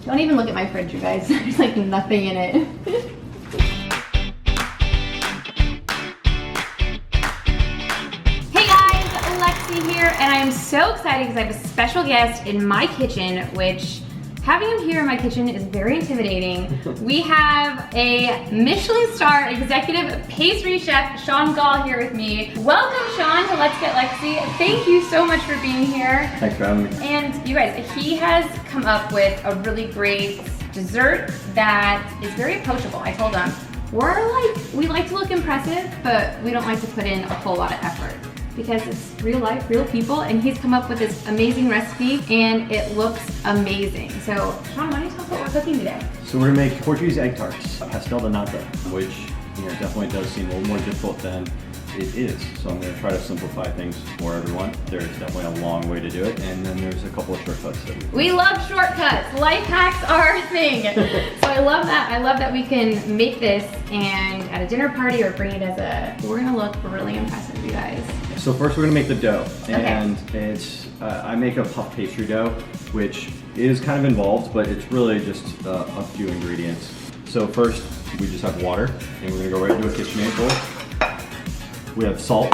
Don't even look at my fridge, you guys. There's like nothing in it. Hey guys, Lexi here, and I am so excited because I have a special guest in my kitchen, which having him here in my kitchen is very intimidating. We have a Michelin star executive pastry chef, Shawn Gawle, here with me. Welcome, Shawn, to Let's Get Lexi. Thank you so much for being here. Thanks for having me. And you guys, he has come up with a really great dessert that is very approachable. I told him, we like to look impressive, but we don't like to put in a whole lot of effort, because it's real life, real people, and he's come up with this amazing recipe and it looks amazing. So, Shawn, why don't you tell us what we're cooking today? So we're gonna make Portuguese egg tarts, Pastel de Nata, which definitely does seem a little more difficult than it is. So I'm gonna try to simplify things for everyone. There's definitely a long way to do it, and then there's a couple of shortcuts that we love shortcuts. Life hacks are our thing. So I love that. I love that we can make this and at a dinner party or bring it as we're gonna look really impressive, you guys. So first we're gonna make the dough, and okay. it's I make a puff pastry dough, which is kind of involved, but it's really just a few ingredients. So first we just have water, and we're gonna go right into a KitchenAid bowl. We have salt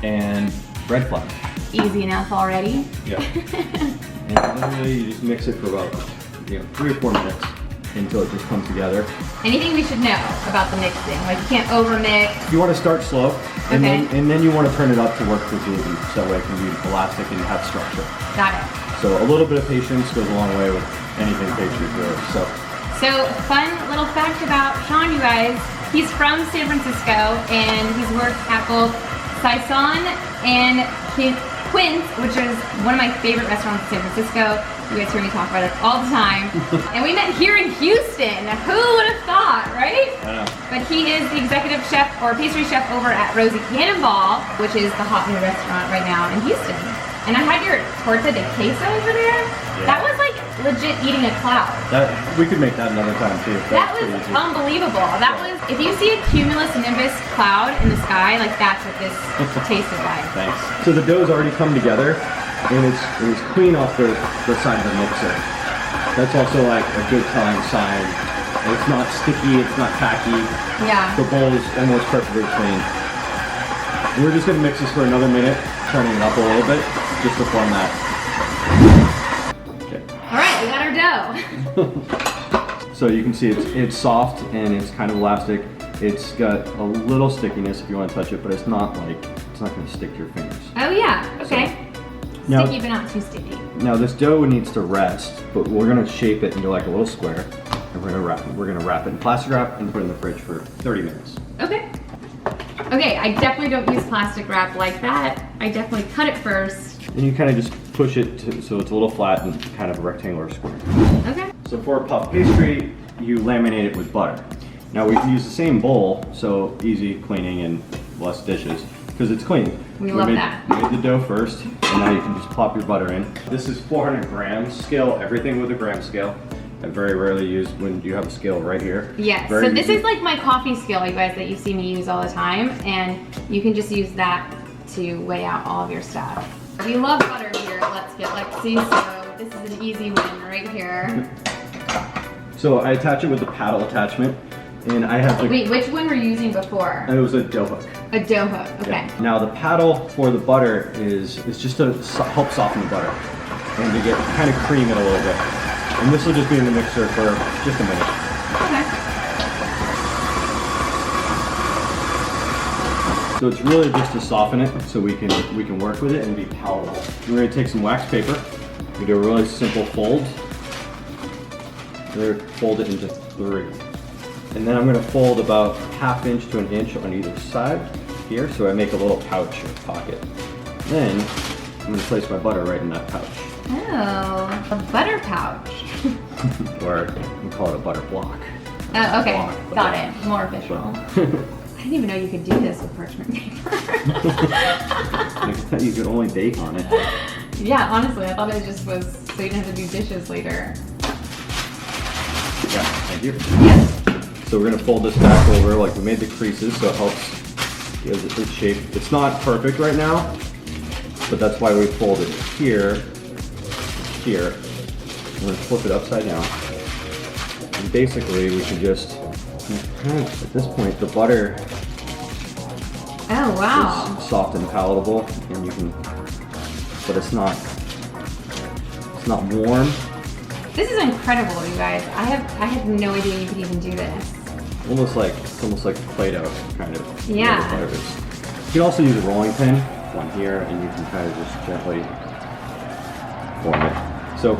and bread flour. Easy enough already. Yeah. And literally you just mix it for about 3 or 4 minutes until it just comes together. Anything we should know about the mixing? Like, you can't over mix. You want to start slow, and, okay. then you want to turn it up to work the gluten, so it can be elastic and have structure. Got it. So a little bit of patience goes a long way with anything pastry really. So fun little fact about Shawn, you guys. He's from San Francisco, and he's worked at both Saison and Quince, which is one of my favorite restaurants in San Francisco. You guys hear me talk about it all the time. And we met here in Houston. Who would have thought, right? I know. But he is the executive chef or pastry chef over at Rosie Cannonball, which is the hot new restaurant right now in Houston. And I had your torta de queso over there. Yeah. That was like legit eating a cloud. We could make that another time too. That was unbelievable. That was, if you see a cumulus nimbus cloud in the sky, like that's what this tasted like. Thanks. So the dough's already come together, and it's clean off the side of the mixer. That's also like a good telling sign. It's not sticky, it's not tacky. Yeah. The bowl is almost perfectly clean. We're just gonna mix this for another minute, turning it up a little bit, just to form that. Okay. All right, we got our dough. So you can see it's soft and it's kind of elastic. It's got a little stickiness if you want to touch it, but it's not gonna stick to your fingers. Oh yeah, okay. So, sticky but not too sticky. Now this dough needs to rest, but we're gonna shape it into like a little square, and we're gonna wrap it in plastic wrap and put it in the fridge for 30 minutes. Okay. Okay, I definitely don't use plastic wrap like that. I definitely cut it first. And you kind of just push it so it's a little flat and kind of a rectangular square. Okay. So for a puff pastry, you laminate it with butter. Now we can use the same bowl, so easy cleaning and less dishes, because it's clean. We love that. We made the dough first, and now you can just plop your butter in. This is 400 grams. Scale everything with a gram scale. I very rarely use when you have a scale right here. Yes, so this is like my coffee scale, you guys, that you see me use all the time, and you can just use that to weigh out all of your stuff. We love butter here at Let's Get Lexi, so this is an easy win right here. So I attach it with the paddle attachment, and I have Wait, which one were you using before? It was a dough hook. A dough hook, okay. Yeah. Now the paddle for the butter is just to help soften the butter and to get kind of cream it a little bit. And this will just be in the mixer for just a minute. Okay. So it's really just to soften it so we can work with it and be palatable. We're going to take some wax paper. We do a really simple fold. We're going to fold it into 3. And then I'm going to fold about 1/2 inch to 1 inch on either side here, so I make a little pouch or pocket. Then I'm going to place my butter right in that pouch. Oh, a butter pouch. Or we call it a butter block. Oh, okay, Block, got it. More official. I didn't even know you could do this with parchment paper. Next time you could only bake on it. Yeah, honestly, I thought it just was so you didn't have to do dishes later. Yeah, thank you. Yes. So we're gonna fold this back over, like we made the creases, so it helps give it its shape. It's not perfect right now, but that's why we fold it here, We're gonna flip it upside down. And basically we can just, at this point, the butter Oh, wow. is soft and palatable, and you can, but it's not warm. This is incredible, you guys. I had no idea you could even do this. It's almost like Play-Doh, kind of. Yeah. The butter is. You can also use a rolling pin, one here, and you can kind of just gently form it. So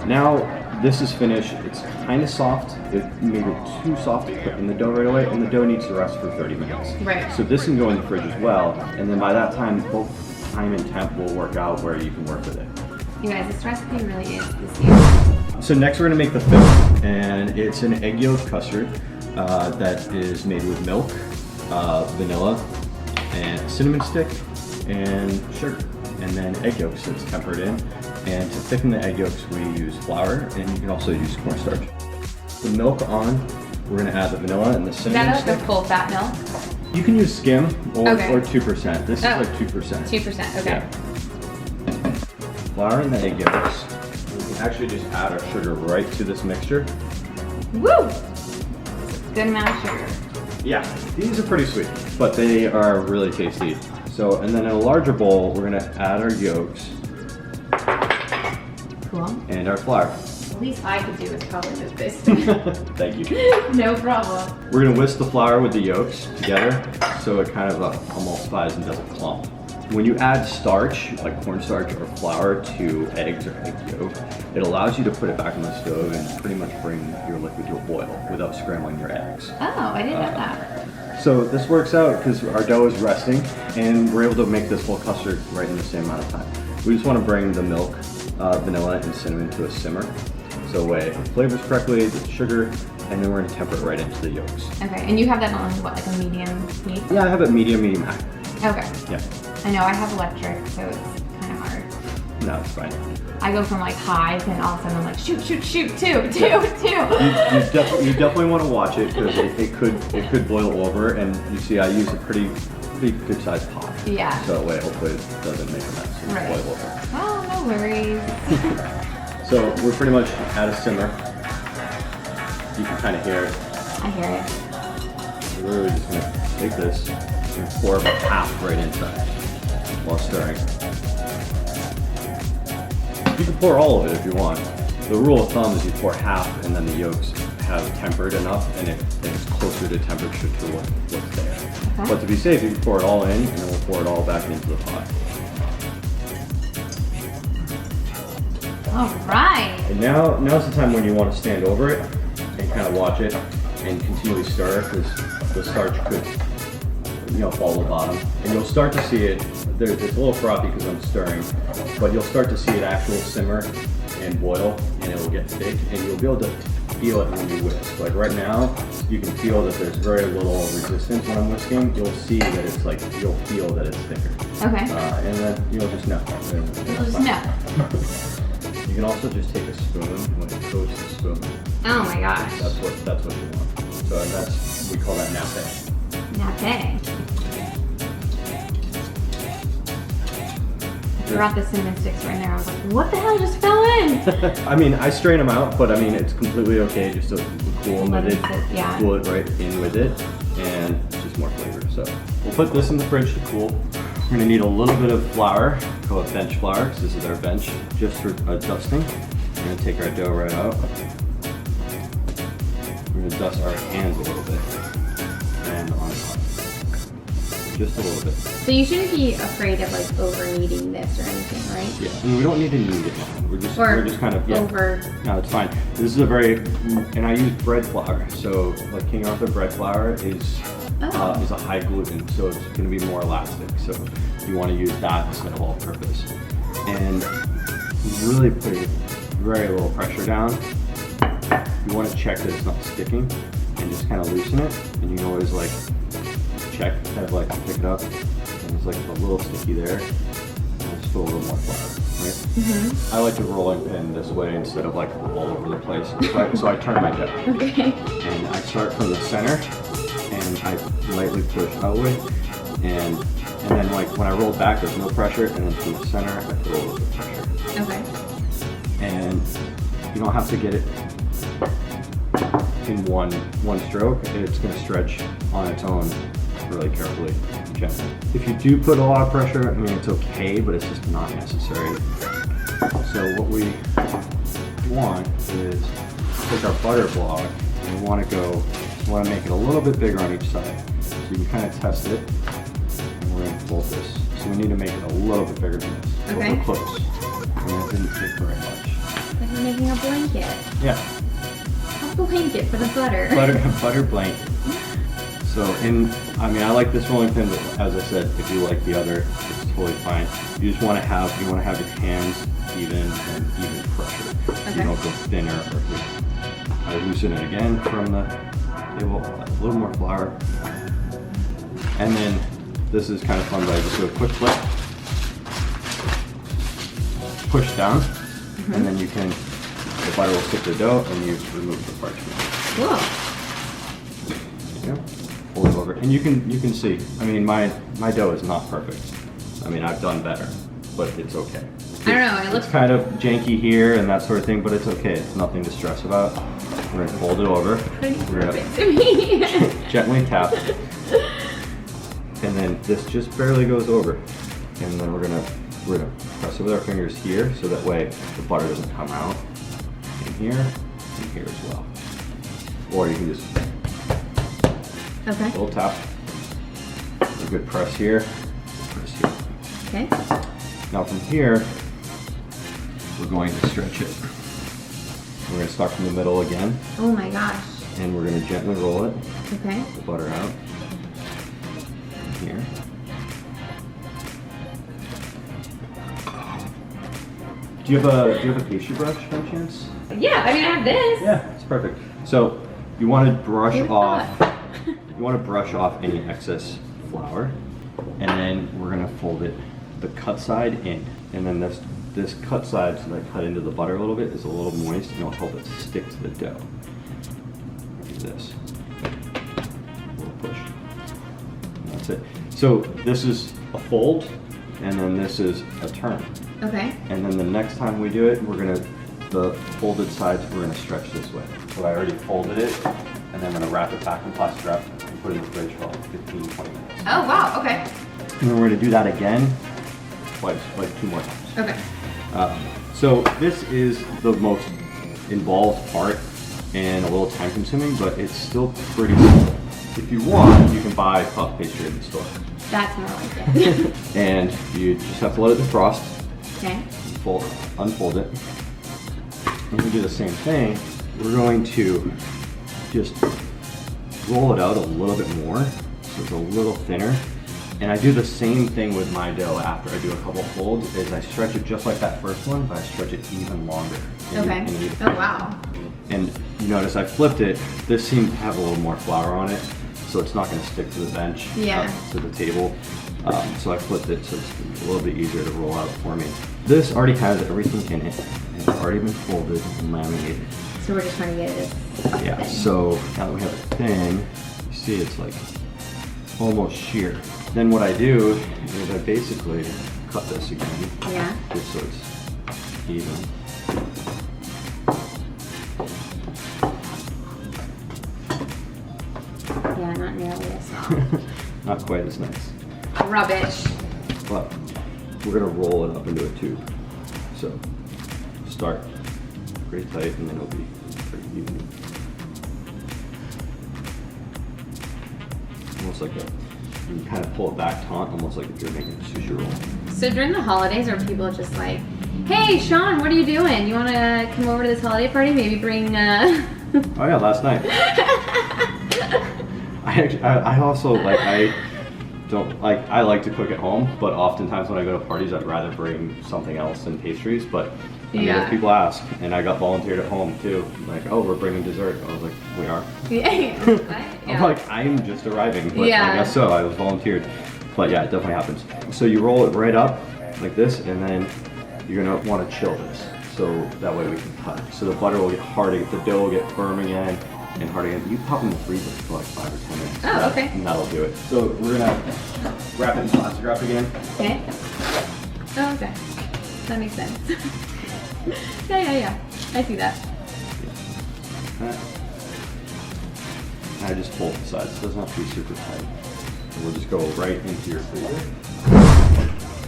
now this is finished. It's kind of soft. It made it too soft to put in the dough right away, and the dough needs to rest for 30 minutes. Right. So this can go in the fridge as well, and then by that time, both time and temp will work out where you can work with it. You guys, this recipe really is this easy. So next we're gonna make the filling, and it's an egg yolk custard that is made with milk, vanilla, and cinnamon stick, and sugar, and then egg yolks that's tempered in. And to thicken the egg yolks, we use flour, and you can also use cornstarch. The milk on, we're gonna add the vanilla and the cinnamon Is that like stick. a full fat milk? You can use skim or, Okay. or 2%. This is like 2%. 2%, okay. Yeah. Flour and the egg yolks. We can actually just add our sugar right to this mixture. Woo! Good amount of sugar. Yeah, these are pretty sweet, but they are really tasty. So, and then in a larger bowl, we're gonna add our yolks Cool. and our flour. The least I could do is probably just this. Thank you. No problem. We're gonna whisk the flour with the yolks together, so it kind of emulsifies and doesn't clump. When you add starch, like cornstarch or flour to eggs or egg yolk, it allows you to put it back on the stove and pretty much bring your liquid to a boil without scrambling your eggs. Oh, I didn't know that. So this works out because our dough is resting, and we're able to make this whole custard right in the same amount of time. We just want to bring the milk, vanilla, and cinnamon to a simmer, so it flavors correctly, the sugar, and then we're gonna temper it right into the yolks. Okay, and you have that on what, like a medium heat? Yeah, I have it medium high. Okay. Yeah. I know I have electric, so it's kind of hard. No, it's fine. I go from like highs and all of a sudden I'm like shoot, two. You definitely want to watch it because it could boil over, and you see I use a pretty good sized pot. Yeah. So that way hopefully it doesn't make a mess and Right. boil over. Oh, no worries. So we're pretty much at a simmer. You can kind of hear it. I hear it. We're really just gonna take this and pour about half right inside while stirring. You can pour all of it if you want. The rule of thumb is you pour half and then the yolks have tempered enough and it's closer to temperature to what's there. Okay. But to be safe, you can pour it all in and then we'll pour it all back into the pot. All right. And now's the time when you want to stand over it and kind of watch it and continually stir because the starch could, fall to the bottom. And you'll start to see it. It's a little frothy because I'm stirring, but you'll start to see it actually simmer and boil, and it will get thick, and you'll be able to feel it when you whisk. Like right now, you can feel that there's very little resistance when I'm whisking. You'll see that it's like, you'll feel that it's thicker. Okay. And then you'll just know. You'll just know. You can also just take a spoon when it goes to spoon. Oh my gosh. That's what you want. So we call that nappe. Nappe. I forgot the cinnamon sticks right there. I was like, what the hell just fell in? I mean, I strain them out, but I mean, it's completely okay just to cool them with it. Yeah. Cool it right in with it, and it's just more flavor. So we'll put this in the fridge to cool. We're gonna need a little bit of flour, call it bench flour, because this is our bench, just for dusting. We're gonna take our dough right out. We're gonna dust our hands a little bit, and on top. Just a little bit. So you shouldn't be afraid of like over kneading this or anything, right? Yeah, and we don't need to knead it long. We're just kind of, over. No, it's fine. This is and I use bread flour. So like King Arthur bread flour is a high gluten, so it's going to be more elastic. So you want to use that instead of all-purpose. And really putting very little pressure down. You want to check that it's not sticking, and just kind of loosen it. And you can always like check, kind of like pick it up, and it's like a little sticky there. And just put a little more flour, right? Mm-hmm. I like to rolling pin this way instead of like all over the place. So I turn my dough. Okay. And I start from the center, and I lightly push outward, and then like when I roll back, there's no pressure, and then from the center, I feel a little bit of pressure. Okay. And You don't have to get it in one stroke. It's going to stretch on its own really carefully and gently. If you do put a lot of pressure, I mean, it's okay, but it's just not necessary. So what we want is take our butter block, and we want to make it a little bit bigger on each side. So you can kind of test it, and we're going to fold this. So we need to make it a little bit bigger than this. Okay. We're close. And it didn't take very much. Like we're making a blanket. Yeah. A blanket for the butter. Butter blanket. So I mean, I like this rolling pin, but as I said, if you like the other, it's totally fine. You just want to have your hands even and even pressure. Okay. You don't go thinner or thinner. I loosen it again from the table, a little more flour. And then this is kind of fun, but I just do a quick flip, push down, and then the butter will stick to the dough, and you remove the parchment. Cool. Yeah. Fold it over, and you can see. I mean, my dough is not perfect. I mean, I've done better, but it's okay. I don't know. It's kind of janky here and that sort of thing, but it's okay. It's nothing to stress about. We're gonna fold it over. We're gonna gently tap, and then this just barely goes over, and then we're gonna press it with our fingers here, so that way the butter doesn't come out. In here and here as well. Or you can just a little tap, a good press here, press here. Okay. Now from here, we're going to stretch it. We're going to start from the middle again. Oh my gosh. And we're going to gently roll it. Okay. The butter out. Here. Do you have a pastry brush by chance? Yeah, I mean I have this. Yeah, it's perfect. So you want to brush off. You want to brush off any excess flour, and then we're going to fold it, the cut side in, and then this cut side, so that cut into the butter a little bit, is a little moist, and it'll help it stick to the dough. Do this. A little push. And that's it. So this is a fold, and then this is a turn. Okay. And then the next time we do it, the folded sides, we're gonna stretch this way. So I already folded it, and then I'm gonna wrap it back in plastic wrap and put it in the fridge for like 15, 20 minutes. Oh wow, okay. And then we're gonna do that again, like 2 more times. Okay. So this is the most involved part and a little time consuming, but it's still pretty simple. If you want, you can buy puff pastry in the store. That's more like it. And you just have to let it defrost. Okay. Unfold it. And we do the same thing. We're going to just roll it out a little bit more, so it's a little thinner. And I do the same thing with my dough after I do a couple folds, is I stretch it just like that first one, but I stretch it even longer. Okay. Oh wow. And you notice I flipped it. This seems to have a little more flour on it, so it's not going to stick to the bench, to the table. So I flipped it so it's a little bit easier to roll out for me. This already has everything in it, and it's already been folded and laminated. So we're just trying to get it Yeah, so now that we have it thin, you see it's like almost sheer. Then what I do is I basically cut this again, just so it's even. Yeah, not nearly as soft. Not quite as nice. Rubbish. But we're gonna roll it up into a tube. So start pretty tight, and then it'll be pretty even. Almost like you can kind of pull it back taut, almost like if you're making a sushi roll. So during the holidays, are people just like, hey, Shawn, what are you doing? You want to come over to this holiday party? Maybe bring, Oh yeah, last night. I also, like, I like to cook at home, but oftentimes when I go to parties, I'd rather bring something else than pastries, but I mean, if people ask, and I got volunteered at home too, like, oh, we're bringing dessert. I was like, we are. I'm like, I'm just arriving, but I guess so, I was volunteered. But yeah, it definitely happens. So you roll it right up like this, and then you're gonna want to chill this, so that way we can cut. So the butter will get hard, the dough will get firm again, and hard again. You pop in the freezer for like 5 or 10 minutes. Oh, okay. And that'll do it. So we're gonna wrap it in plastic wrap again. Okay. Oh, okay. That makes sense. Yeah. I see that. I just pull the sides. It doesn't have to be super tight. And we'll just go right into your freezer.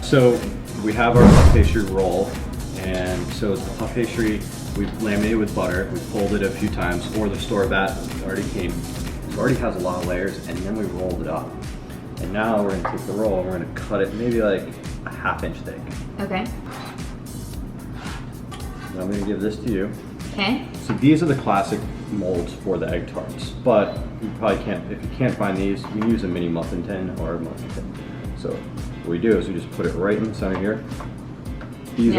So we have our puff pastry roll, and so the puff pastry we've laminated with butter. We folded it a few times, or the store vat already came. It already has a lot of layers, and then we rolled it up. And now we're gonna take the roll and we're gonna cut it maybe like a ½ inch thick. Okay. And I'm gonna give this to you. Okay. So these are the classic molds for the egg tarts, but you probably can't, if you can't find these, you can use a mini muffin tin or a muffin tin. So what we do is we just put it right in the center here. These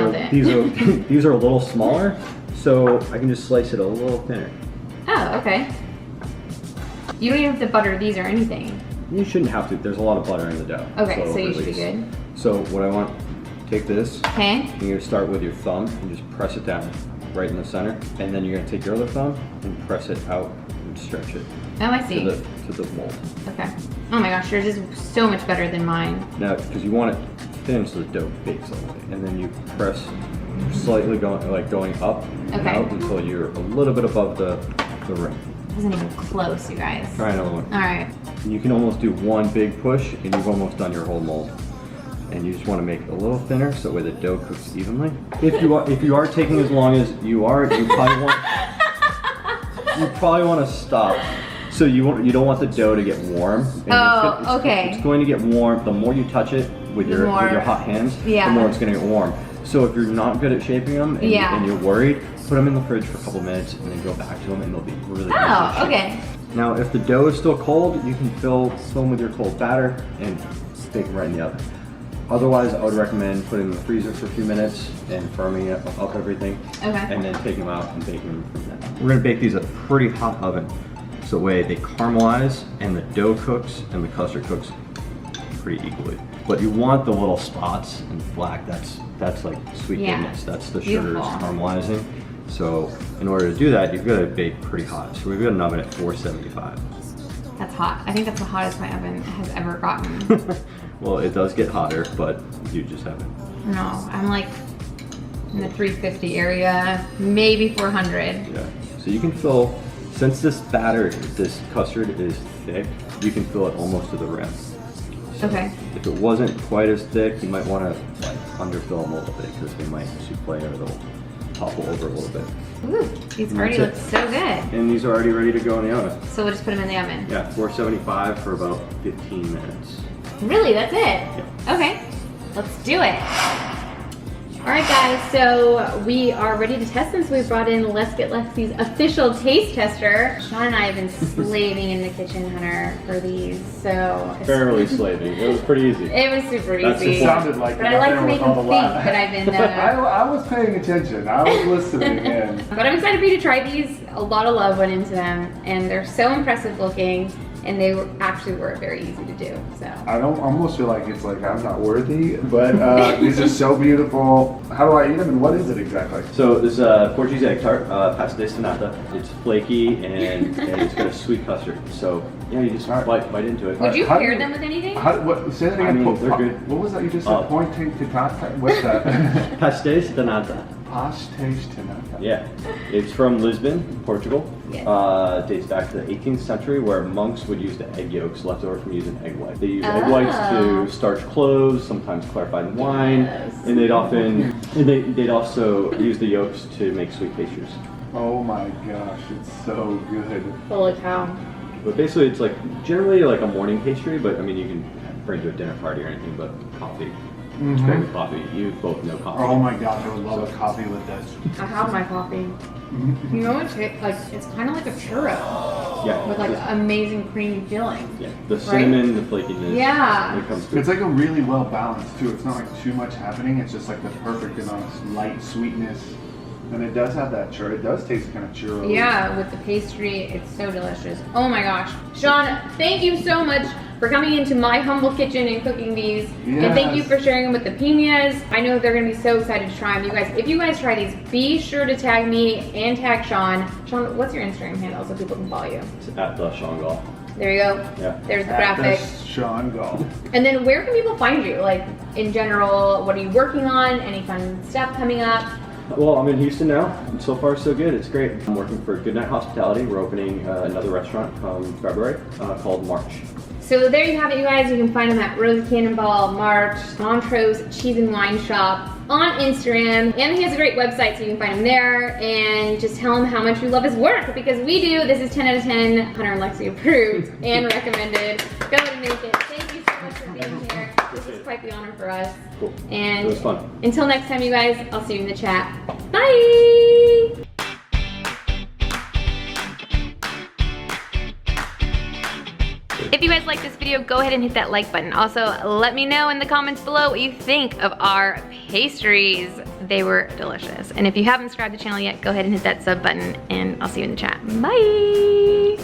are a little smaller, so I can just slice it a little thinner. Oh, okay. You don't even have to butter these or anything. You shouldn't have to. There's a lot of butter in the dough. Okay, so you should be good. So what I want, take this. Okay. You're gonna start with your thumb and just press it down right in the center, and then you're gonna take your other thumb and press it out and stretch it. Oh, I see. To the mold. Okay. Oh my gosh, yours is so much better than mine. Now, because you want it thin so the dough bakes all the way, and then you press slightly going up and out until you're a little bit above the rim. It wasn't even close, you guys. Try another one. All right. You can almost do one big push, and you've almost done your whole mold. And you just want to make it a little thinner so that way the dough cooks evenly. If you are taking as long as you are, you probably want to stop. So you don't want the dough to get warm. And okay. It's going to get warm. The more you touch it with your hot hands, the more it's going to get warm. So if you're not good at shaping them and you're worried, put them in the fridge for a couple minutes and then go back to them, and they'll be really easy to shape. Okay. Now, if the dough is still cold, you can fill them with your cold batter and bake them right in the oven. Otherwise, I would recommend putting them in the freezer for a few minutes and firming up everything, and then taking them out and baking them from there. We're gonna bake these at a pretty hot oven, so that way they caramelize and the dough cooks and the custard cooks pretty equally. But you want the little spots in black. That's like sweet goodness. That's the sugars caramelizing. So in order to do that, you've got to bake pretty hot. So we've got an oven at 475. That's hot. I think that's the hottest my oven has ever gotten. Well, it does get hotter, but you just haven't. No, I'm like in the 350 area, maybe 400. Yeah. So you can fill, since this custard is thick, you can fill it almost to the rim. So if it wasn't quite as thick, you might want to underfill them a little bit because they might souffle or they'll topple over a little bit. Ooh, these already look so good. And these are already ready to go in the oven. So we'll just put them in the oven? Yeah, 475 for about 15 minutes. Really, that's it? Yeah. Okay, let's do it. All right, guys, so we are ready to test them. So we brought in Let's Get Lexi's official taste tester. Shawn and I have been slaving in the kitchen, Hunter, for these. So barely slaving. It was pretty easy. It was super easy. It sounded like but I like to make them think that I've been. I was paying attention. I was listening in. But I'm excited for you to try these. A lot of love went into them, and they're so impressive looking. And they actually were very easy to do. So I don't almost feel like it's like I'm not worthy, but these are so beautiful. How do I eat them, and what is it exactly? So this is a Portuguese egg tart, Pastel de Nata. It's flaky and it's got a sweet custard. So yeah, you just bite into it. Would you pair them with anything? Say that again. I mean, they're good. What was that you just said? Pointing to Tata? What's that? Pastel de Nata. Pastel de Nata. Yeah, it's from Lisbon, Portugal. Yes. Dates back to the 18th century, where monks would use the egg yolks left over from using egg white. They use egg whites to starch cloves, sometimes clarified wine, and they'd also use the yolks to make sweet pastries. Oh my gosh, it's so good. Holy cow. But basically, it's like generally like a morning pastry, but I mean you can bring to a dinner party or anything, but coffee. It's great with coffee. You both know coffee. Oh my gosh, I would love a coffee with this. I have my coffee. You know what? It's kind of like a churro. Yeah. With like amazing creamy filling. Yeah. The cinnamon, the flakiness. Yeah. It comes through. It's like a really well balanced too. It's not like too much happening. It's just like the perfect amount of light sweetness. And it does have that churro. It does taste kind of churro. Yeah, with the pastry, it's so delicious. Oh my gosh. Shawn, thank you so much for coming into my humble kitchen and cooking these. Yes. And thank you for sharing them with the piñas. I know they're gonna be so excited to try them. You guys, if you guys try these, be sure to tag me and tag Shawn. Shawn, what's your Instagram handle so people can follow you? It's at the Shawn Gawle. There you go. Yeah. There's the graphic. Shawn Gawle. And then where can people find you? Like in general, what are you working on? Any fun stuff coming up? Well, I'm in Houston now, and so far so good. It's great. I'm working for Goodnight Hospitality. We're opening another restaurant come February called March. So there you have it, you guys. You can find them at Rose Cannonball, March, Montrose Cheese and Wine Shop on Instagram. And he has a great website, so you can find him there. And just tell him how much you love his work, because we do. This is 10 out of 10, Hunter and Lexi approved and recommended. Go ahead and make it. Thank you so much for being here. This is quite the honor for us. Cool. And It was fun. Until next time, you guys, I'll see you in the chat. Bye! If you guys like this video, go ahead and hit that like button. Also, let me know in the comments below what you think of our pastries. They were delicious. And if you haven't subscribed to the channel yet, go ahead and hit that sub button, and I'll see you in the chat. Bye!